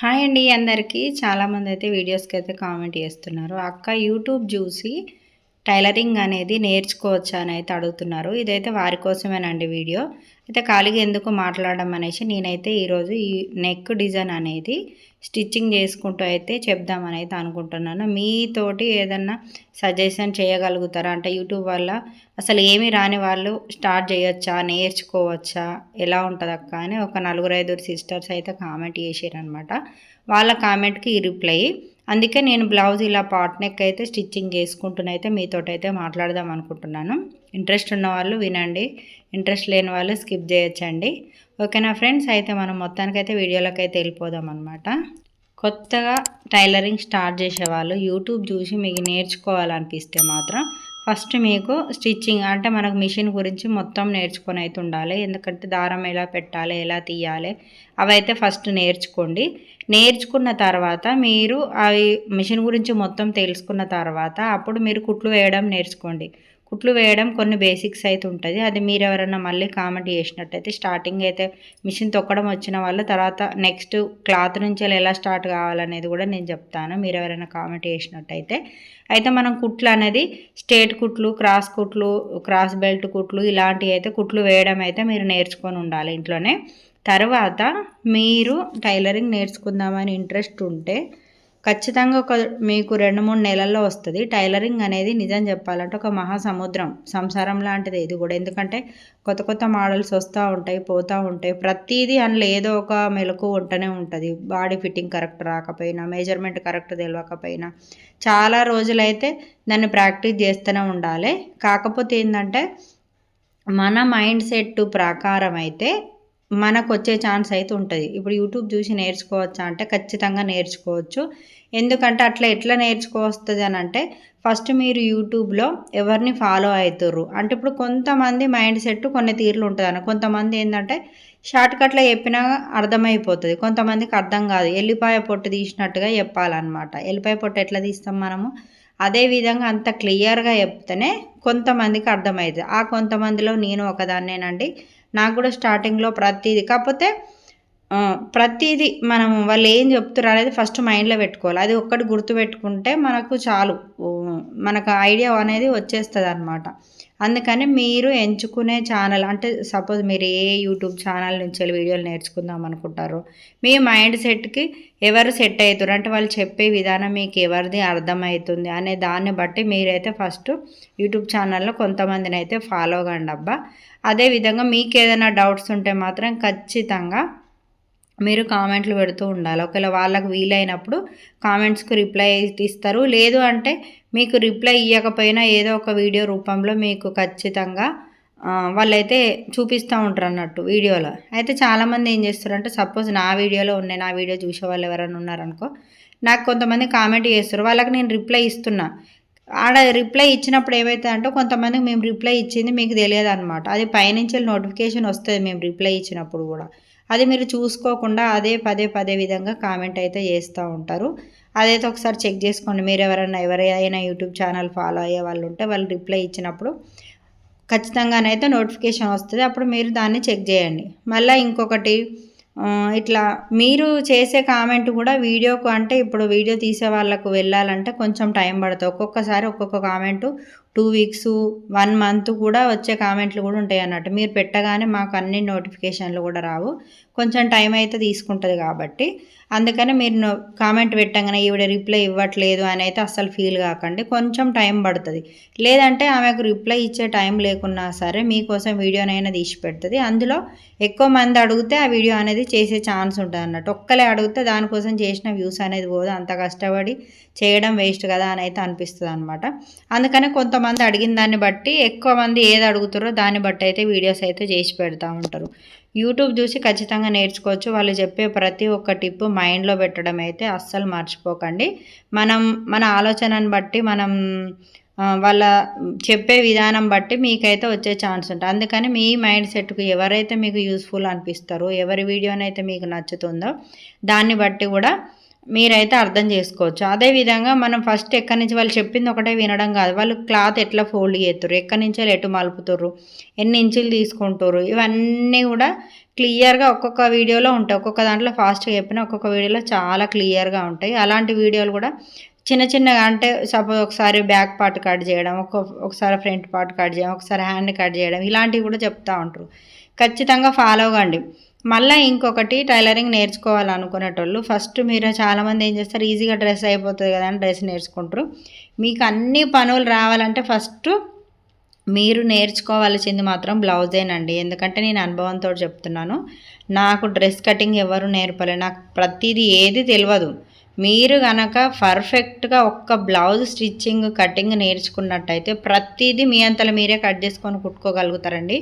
Hi అండి అందరికీ. చాలామంది అయితే వీడియోస్కి అయితే కామెంట్ చేస్తున్నారు. అక్క యూట్యూబ్ చూసి టైలరింగ్ అనేది నేర్చుకోవచ్చా అని అయితే అడుగుతున్నారు. ఇదైతే వారి కోసమేనండి వీడియో. అయితే ఖాళీగా ఎందుకు మాట్లాడడం అనేసి నేనైతే ఈరోజు ఈ నెక్ డిజైన్ అనేది స్టిచ్చింగ్ చేసుకుంటూ అయితే చెప్దామని అయితే అనుకుంటున్నాను. మీతోటి ఏదన్నా సజెషన్ చేయగలుగుతారా? అంటే యూట్యూబ్ వల్ల అసలు ఏమీ రాని వాళ్ళు స్టార్ట్ చేయొచ్చా? నేర్చుకోవచ్చా? ఎలా ఉంటదక్కా అని ఒక నలుగురు ఐదుగురు సిస్టర్స్ అయితే కామెంట్ చేసిరనమాట. వాళ్ళ కామెంట్‌కి ఈ రిప్లై. అందుకే నేను బ్లౌజ్ ఇలా పాట్ నెక్ అయితే స్టిచ్చింగ్ చేసుకుంటూనైతే మీతోటైతే మాట్లాడదాం అనుకుంటున్నాను. ఇంట్రెస్ట్ ఉన్నవాళ్ళు వినండి. ఇంట్రెస్ట్ లేని వాళ్ళు స్కిప్ చేయొచ్చండి. ఓకేనా ఫ్రెండ్స్? అయితే మనం మొత్తానికైతే వీడియోలోకైతే వెళ్ళిపోదాం అనమాట. కొత్తగా టైలరింగ్ స్టార్ట్ చేసేవాళ్ళు యూట్యూబ్ చూసి మీకు నేర్చుకోవాలనిపిస్తే మాత్రం ఫస్ట్ మీకు స్టిచ్చింగ్ అంటే మనకు మిషన్ గురించి మొత్తం నేర్చుకొని అయితే ఉండాలి. ఎందుకంటే దారం ఎలా పెట్టాలి, ఎలా తీయాలి అవైతే ఫస్ట్ నేర్చుకోండి. నేర్చుకున్న తర్వాత మీరు అవి మిషన్ గురించి మొత్తం తెలుసుకున్న తర్వాత అప్పుడు మీరు కుట్లు వేయడం నేర్చుకోండి. కుట్లు వేయడం కొన్ని బేసిక్స్ అయితే ఉంటుంది. అది మీరు ఎవరైనా మళ్ళీ కామెంట్ చేసినట్టయితే స్టార్టింగ్ అయితే మిషన్ తొక్కడం వచ్చిన వాళ్ళు తర్వాత నెక్స్ట్ క్లాత్ నుంచి ఎలా స్టార్ట్ కావాలనేది కూడా నేను చెప్తాను. మీరు ఎవరైనా కామెంట్ చేసినట్టయితే అయితే మనం కుట్లు అనేది స్ట్రేట్ కుట్లు, క్రాస్ బెల్ట్ కుట్లు ఇలాంటివి అయితే కుట్లు వేయడం అయితే మీరు నేర్చుకొని ఉండాలి ఇంట్లోనే. తర్వాత మీరు టైలరింగ్ నేర్చుకుందామని ఇంట్రెస్ట్ ఉంటే ఖచ్చితంగా మీకు 2-3 నెలల్లో వస్తుంది. టైలరింగ్ అనేది నిజం చెప్పాలంటే ఒక మహాసముద్రం, సంసారం లాంటిది ఇది కూడా. ఎందుకంటే కొత్త కొత్త మోడల్స్ వస్తూ ఉంటాయి, పోతూ ఉంటాయి. ప్రతిదీ అందులో ఏదో ఒక మెలకువ ఉంటూనే ఉంటుంది. బాడీ ఫిట్టింగ్ కరెక్ట్ రాకపోయినా, మెజర్మెంట్ కరెక్ట్ తెలియకపోయినా చాలా రోజులైతే దాన్ని ప్రాక్టీస్ చేస్తూనే ఉండాలి. కాకపోతే ఏంటంటే మన మైండ్ సెట్ ప్రకారం అయితే మనకొచ్చే ఛాన్స్ అయితే ఉంటుంది. ఇప్పుడు యూట్యూబ్ చూసి నేర్చుకోవచ్చా అంటే ఖచ్చితంగా నేర్చుకోవచ్చు. ఎందుకంటే అట్లా ఎట్లా నేర్చుకోవస్తుంది అని అంటే ఫస్ట్ మీరు యూట్యూబ్లో ఎవరిని ఫాలో అవుతుర్రు అంటే ఇప్పుడు కొంతమంది మైండ్ సెట్ కొన్ని తీరులు ఉంటుంది. కొంతమంది ఏంటంటే షార్ట్కట్లో చెప్పినా అర్థమైపోతుంది, కొంతమందికి అర్థం కాదు. ఎల్లిపాయ పొట్టు తీసినట్టుగా చెప్పాలన్నమాట. ఎల్లిపాయ పొట్టు ఎట్లా తీస్తాం మనము, అదేవిధంగా అంత క్లియర్గా చెప్తేనే కొంతమందికి అర్థమవుతుంది. ఆ కొంతమందిలో నేను ఒకదాన్నేనండి. నాకు కూడా స్టార్టింగ్లో కాకపోతే ప్రతిదీ మనం వాళ్ళు ఏం చెప్తున్నారు అనేది ఫస్ట్ మైండ్లో పెట్టుకోవాలి. అది ఒక్కటి గుర్తుపెట్టుకుంటే మనకు చాలు, మనకు ఐడియా అనేది వచ్చేస్తుంది అనమాట. అందుకని మీరు ఎంచుకునే ఛానల్ అంటే సపోజ్ మీరు ఏ యూట్యూబ్ ఛానల్ నుంచి వీడియోలు నేర్చుకుందాం అనుకుంటారో మీ మైండ్ సెట్కి ఎవరు సెట్ అవుతారు అంటే వాళ్ళు చెప్పే విధానం మీకు ఎవరిది అర్థమవుతుంది అనే దాన్ని బట్టి మీరైతే ఫస్ట్ యూట్యూబ్ ఛానల్లో కొంతమందిని అయితే ఫాలో కండి అబ్బా. అదేవిధంగా మీకు ఏదైనా డౌట్స్ ఉంటే మాత్రం ఖచ్చితంగా మీరు కామెంట్లు పెడుతూ ఉండాలి. ఒకవేళ వాళ్ళకు వీలైనప్పుడు కామెంట్స్కి రిప్లై ఇస్తారు. లేదు అంటే మీకు రిప్లై ఇవ్వకపోయినా ఏదో ఒక వీడియో రూపంలో మీకు ఖచ్చితంగా వాళ్ళైతే చూపిస్తూ ఉంటారు అన్నట్టు వీడియోలో. అయితే చాలామంది ఏం చేస్తారంటే సపోజ్ నా వీడియోలో ఉన్నాయి, నా వీడియో చూసే వాళ్ళు ఎవరైనా ఉన్నారనుకో, నాకు కొంతమంది కామెంట్ చేస్తారు, వాళ్ళకి నేను రిప్లై ఇస్తున్నా. ఆడ రిప్లై ఇచ్చినప్పుడు ఏమవుతుందంటే కొంతమందికి మేము రిప్లై ఇచ్చింది మీకు తెలియదు అనమాట. అది పైనుంచి నోటిఫికేషన్ వస్తుంది మేము రిప్లై ఇచ్చినప్పుడు కూడా. అది మీరు చూసుకోకుండా పదే విధంగా కామెంట్ అయితే చేస్తూ ఉంటారు. అదైతే ఒకసారి చెక్ చేసుకోండి. మీరు ఎవరైనా యూట్యూబ్ ఛానల్ ఫాలో అయ్యే వాళ్ళు ఉంటే వాళ్ళు రిప్లై ఇచ్చినప్పుడు ఖచ్చితంగానైతే నోటిఫికేషన్ వస్తుంది. అప్పుడు మీరు దాన్ని చెక్ చేయండి. మళ్ళీ ఇంకొకటి ఇట్లా మీరు చేసే కామెంట్ కూడా వీడియోకు అంటే ఇప్పుడు వీడియో తీసే వాళ్ళకు వెళ్ళాలంటే కొంచెం టైం పడుతుంది. ఒక్కొక్కసారి ఒక్కొక్క కామెంటు 2 వీక్స్ 1 మంత్ కూడా వచ్చే కామెంట్లు కూడా ఉంటాయి అన్నట్టు. మీరు పెట్టగానే మాకు అన్ని నోటిఫికేషన్లు కూడా రావు, కొంచెం టైం అయితే తీసుకుంటుంది. కాబట్టి అందుకని మీరు కామెంట్ పెట్టగానే ఈవిడ రిప్లై ఇవ్వట్లేదు అని అయితే అస్సలు ఫీల్ కాకండి. కొంచెం టైం పడుతుంది. లేదంటే ఆమెకు రిప్లై ఇచ్చే టైం లేకున్నా సరే మీకోసం వీడియోనైనా తీసి పెడుతుంది. అందులో ఎక్కువ మంది అడిగితే ఆ వీడియో అనేది చేసే ఛాన్స్ ఉంటుంది అన్నట్టు. ఒక్కలే అడిగితే దానికోసం చేసిన వ్యూస్ అనేది పోదు, అంత కష్టపడి చేయడం వేస్ట్ కదా అని అయితే అనిపిస్తుంది అనమాట. అందుకని కొంతమంది అడిగిన దాన్ని బట్టి ఎక్కువ మంది ఏది అడుగుతారో దాన్ని బట్టి అయితే వీడియోస్ అయితే చేసి పెడతా ఉంటారు. యూట్యూబ్ చూసి ఖచ్చితంగా నేర్చుకోవచ్చు. వాళ్ళు చెప్పే ప్రతి ఒక్క టిప్ మైండ్లో పెట్టడం అయితే అస్సలు మర్చిపోకండి. మన ఆలోచనను బట్టి వాళ్ళ చెప్పే విధానం బట్టి మీకైతే వచ్చే ఛాన్స్ ఉంటుంది. అందుకని మీ మైండ్ సెట్కు ఎవరైతే మీకు యూస్ఫుల్ అనిపిస్తారో, ఎవరి వీడియోనైతే మీకు నచ్చుతుందో దాన్ని బట్టి కూడా మీరైతే అర్థం చేసుకోవచ్చు. అదేవిధంగా మనం ఫస్ట్ ఎక్కడి నుంచి వాళ్ళు చెప్పింది ఒకటే వినడం కాదు. వాళ్ళు క్లాత్ ఎట్లా ఫోల్డ్ చేస్తుర్రు, ఎక్కడి నుంచో ఎటు మలుపుతుర్రు, ఎన్ని ఇంచులు తీసుకుంటుర్రు, ఇవన్నీ కూడా క్లియర్‌గా ఒక్కొక్క వీడియోలో ఉంటాయి. ఒక్కొక్క దాంట్లో ఫాస్ట్‌గా చెప్పిన ఒక్కొక్క వీడియోలో చాలా క్లియర్‌గా ఉంటాయి. అలాంటి వీడియోలు కూడా చిన్న చిన్నగా అంటే సపోజ్ ఒకసారి బ్యాక్ పార్ట్ కట్ చేయడం, ఒకసారి ఫ్రంట్ పార్ట్ కట్ చేయడం, ఒకసారి హ్యాండ్ కట్ చేయడం, ఇలాంటివి కూడా చెప్తా ఉంటారు. ఖచ్చితంగా ఫాలో కండి. మళ్ళీ ఇంకొకటి టైలరింగ్ నేర్చుకోవాలనుకునేటోళ్ళు ఫస్ట్ మీరు చాలామంది ఏం చేస్తారు, ఈజీగా డ్రెస్ అయిపోతుంది కదా అని డ్రెస్ నేర్చుకుంటారు. మీకు అన్ని పనులు రావాలంటే ఫస్ట్ మీరు నేర్చుకోవాల్సింది మాత్రం బ్లౌజేనండి. ఎందుకంటే నేను అనుభవంతో చెప్తున్నాను. నాకు డ్రెస్ కటింగ్ ఎవరు నేర్పలే, నాకు ప్రతిదీ ఏది తెలియదు. మీరు కనుక పర్ఫెక్ట్గా ఒక్క బ్లౌజ్ స్టిచ్చింగ్ కటింగ్ నేర్చుకున్నట్టయితే ప్రతిదీ మీ అంతలో మీరే కట్ చేసుకొని కుట్టుకోగలుగుతారండి.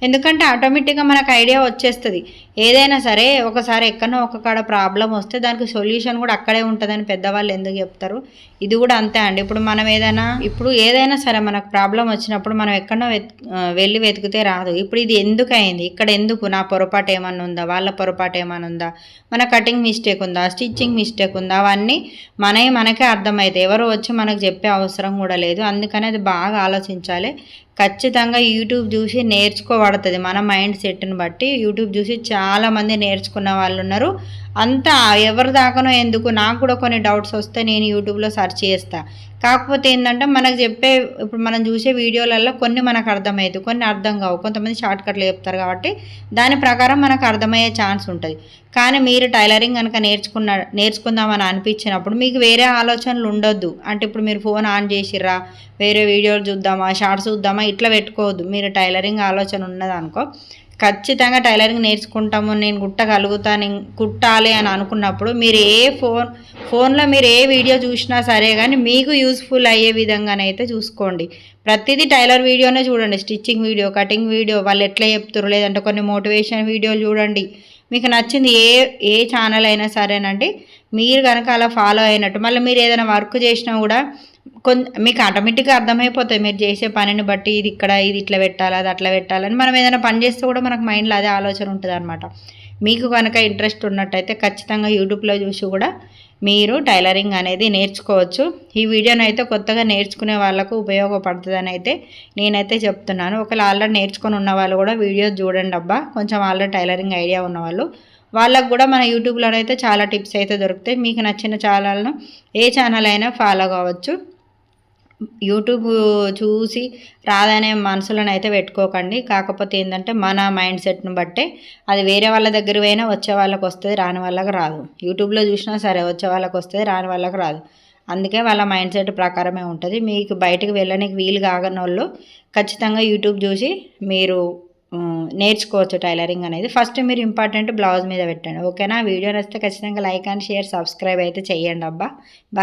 ఎందుకంటే ఆటోమేటిక్గా మనకు ఐడియా వచ్చేస్తుంది. ఏదైనా సరే ఒకసారి ఎక్కడో ఒక కాడ ప్రాబ్లం వస్తే దానికి సొల్యూషన్ కూడా అక్కడే ఉంటుందని పెద్దవాళ్ళు ఎందుకు చెప్తారు. ఇది కూడా అంతే అండి. ఇప్పుడు ఏదైనా సరే మనకు ప్రాబ్లం వచ్చినప్పుడు మనం ఎక్కడో వెళ్ళి వెతికితే రాదు. ఇప్పుడు ఇది ఎందుకు అయింది, ఇక్కడ ఎందుకు, నా పొరపాటు ఏమన్నా ఉందా, వాళ్ళ పొరపాటు ఏమన్నా ఉందా, మన కటింగ్ మిస్టేక్ ఉందా, స్టిచ్చింగ్ మిస్టేక్ ఉందా, అవన్నీ మనకే అర్థమవుతాయి. ఎవరు వచ్చి మనకు చెప్పే అవసరం కూడా లేదు. అందుకని అది బాగా ఆలోచించాలి. ఖచ్చితంగా యూట్యూబ్ చూసి నేర్చుకోబడుతుంది. మన మైండ్ సెట్ని బట్టి యూట్యూబ్ చూసి చాలామంది నేర్చుకున్న వాళ్ళు ఉన్నారు. అంతా ఎవరి దాకానో ఎందుకు, నాకు కూడా కొన్ని డౌట్స్ వస్తే నేను యూట్యూబ్లో సెర్చ్ చేస్తా. కాకపోతే ఏంటంటే మనకు చెప్పే ఇప్పుడు మనం చూసే వీడియోలలో కొన్ని మనకు అర్థమవుతాయి, కొన్ని అర్థం కావు. కొంతమంది షార్ట్ కట్లు చెప్తారు కాబట్టి దాని ప్రకారం మనకు అర్థమయ్యే ఛాన్స్ ఉంటుంది. కానీ మీరు టైలరింగ్ కనుక నేర్చుకుందామని అనిపించినప్పుడు మీకు వేరే ఆలోచనలు ఉండొద్దు. అంటే ఇప్పుడు మీరు ఫోన్ ఆన్ చేసిర్రా, వేరే వీడియోలు చూద్దామా, షార్ట్స్ చూద్దామా, ఇట్లా పెట్టుకోవద్దు. మీరు టైలరింగ్ ఆలోచన ఉన్నదనుకో, ఖచ్చితంగా టైలరింగ్ నేర్చుకుంటాము, నేను కుట్టాలి అని అనుకున్నప్పుడు మీరు ఫోన్లో మీరు ఏ వీడియో చూసినా సరే కానీ మీకు యూస్ఫుల్ అయ్యే విధంగానైతే చూసుకోండి. ప్రతిదీ టైలర్ వీడియోనే చూడండి. స్టిచ్చింగ్ వీడియో, కటింగ్ వీడియో, వాళ్ళు ఎట్లా చెప్తారు, లేదంటే కొన్ని మోటివేషన్ వీడియోలు చూడండి. మీకు నచ్చింది ఏ ఛానల్ అయినా సరేనండి, మీరు కనుక అలా ఫాలో అయినట్టు మళ్ళీ మీరు ఏదైనా వర్క్ చేసినా కూడా మీకు ఆటోమేటిక్గా అర్థమైపోతుంది. మీరు చేసే పనిని బట్టి ఇది ఇట్లా పెట్టాలి, అది అట్లా పెట్టాలని మనం ఏదైనా పని చేస్తే కూడా మనకు మైండ్లో అదే ఆలోచన ఉంటుంది అనమాట. మీకు కనుక ఇంట్రెస్ట్ ఉన్నట్టయితే ఖచ్చితంగా యూట్యూబ్లో చూసి కూడా మీరు టైలరింగ్ అనేది నేర్చుకోవచ్చు. ఈ వీడియోని అయితే కొత్తగా నేర్చుకునే వాళ్ళకు ఉపయోగపడుతుందని అయితే నేనైతే చెప్తున్నాను. ఒకవేళ ఆల్రెడీ నేర్చుకొని ఉన్న వాళ్ళు కూడా వీడియో చూడండి అబ్బా. కొంచెం ఆల్రెడీ టైలరింగ్ ఐడియా ఉన్నవాళ్ళు వాళ్ళకు కూడా మన యూట్యూబ్లోనైతే చాలా టిప్స్ అయితే దొరుకుతాయి. మీకు నచ్చిన ఛానల్ను ఏ ఛానల్ అయినా ఫాలో కావచ్చు. యూట్యూబ్ చూసి రాదనే మనసులను అయితే పెట్టుకోకండి. కాకపోతే ఏంటంటే మన మైండ్ సెట్ను బట్టే అది వేరే వాళ్ళ దగ్గర పోయినా వచ్చే వాళ్ళకి వస్తుంది, రాని వాళ్ళకి రాదు. యూట్యూబ్లో చూసినా సరే వచ్చే వాళ్ళకి వస్తుంది, రాని వాళ్ళకి రాదు. అందుకే వాళ్ళ మైండ్ సెట్ ప్రకారమే ఉంటుంది. మీకు బయటకు వెళ్ళడానికి వీలు కాగని వాళ్ళు ఖచ్చితంగా యూట్యూబ్ చూసి మీరు నేర్చుకోవచ్చు టైలరింగ్ అనేది. ఫస్ట్ మీరు ఇంపార్టెంట్ బ్లౌజ్ మీద పెట్టండి. ఓకేనా? వీడియో నచ్చితే ఖచ్చితంగా లైక్ అండ్ షేర్, సబ్స్క్రైబ్ అయితే చేయండి అబ్బా.